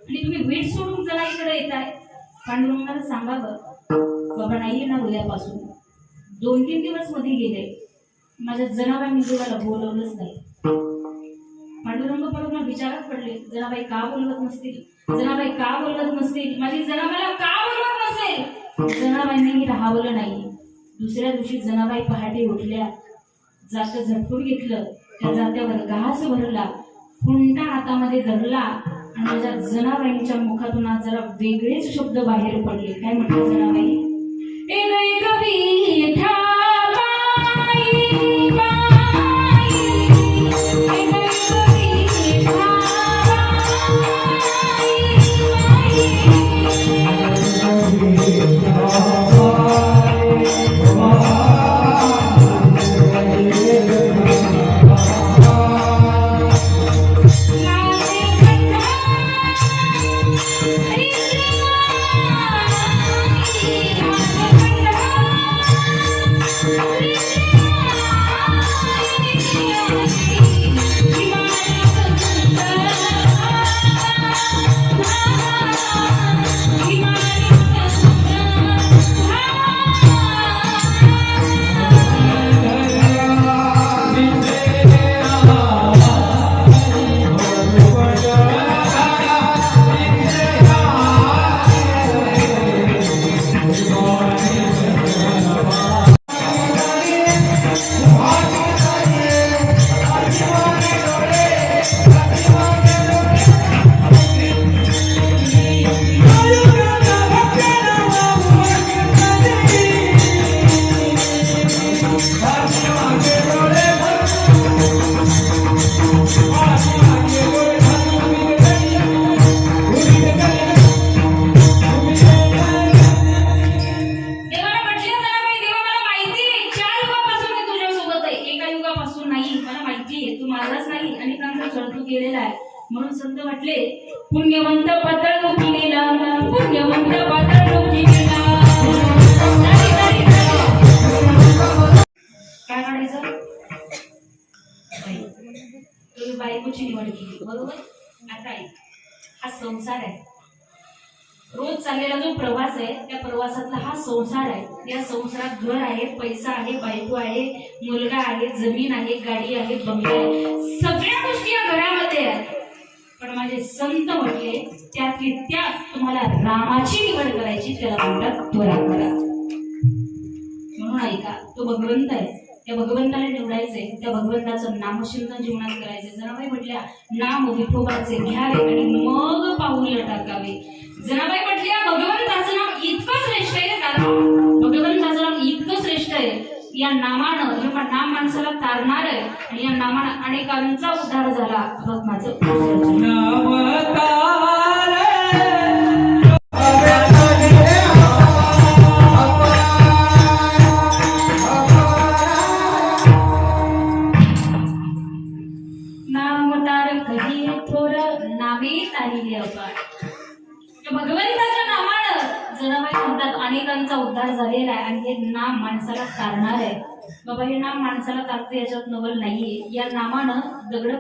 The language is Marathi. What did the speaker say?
आणि तुम्ही वीट सोडून जरा इकडे येताय. पांडुरंगाला सांगा बाबा नाही येणार उद्यापासून. 2-3 दिवस मध्ये गेले, माझ्या जनाबाईंनी देवाला बोलवलंच नाही. पांडुरंग परत विचारात पडले, जनाबाई का बोलवत नसतील, जनाबाई का बोलवत नसतील, माझी जनाबाईला का बोलवत नसेल. जनाबाईंनी राहावलं नाही. दुसऱ्या दिवशी जनाबाई पहाटे उठल्या, जातं झटकून घेतलं, त्या जात्यावर घास भरला, खुंटा हातामध्ये धरला आणि माझ्या जनाबाईंच्या मुखातून आज जरा वेगळेच शब्द बाहेर पडले. काय म्हटलं जनाबाई? म्हणून संत म्हटले, पुण्यवंत पातळ लोकी गेला, पुण्यवंत पातळ लोकी गेला. काय म्हणायचं? तुम्ही बायकोची निवड केली बरोबर. आता हा संसार आहे, रोज चाललेला जो प्रवास आहे त्या प्रवासातला हा संसार आहे. या संसारात घर आहे, पैसा आहे, बायको आहे, मुलगा आहे, जमीन आहे, गाडी आहे, बंगला आहे, सगळ्या गोष्टी या घरामध्ये आहेत. पण माझे संत म्हटले त्यातली त्यात तुम्हाला रामाची निवड करायची, त्याला म्हणतात त्वरा करा. म्हणून ऐका, तो भगवंत आहे, त्या भगवंताला निवडायचंय, त्या भगवंताचं नामचिंतन जीवनात करायचंय. जनाबाई म्हटल्या नाम विठोबाचे घ्यावे आणि मग पाऊल टाकावे. जनाबाई म्हटल्या भगवंताचं नाम इतकं श्रेष्ठ आहे, भगवंताचं नाम इतकं श्रेष्ठ आहे, या नामानं जेव्हा नाम माणसाला तारणार आहे आणि या नामानं अनेकांचा उद्धार झाला. माझं नाम तार कधी थोर नामे तारिले अपार. भगवंताच्या नामानं जनाबाई म्हणतात अनेकांचा उद्धार झालेला आहे आणि हे नाम माणसाला तारणार आहे. बाबा हे नाम माणसाला तारते याच्यात नवल नाहीये. या नामानं दगड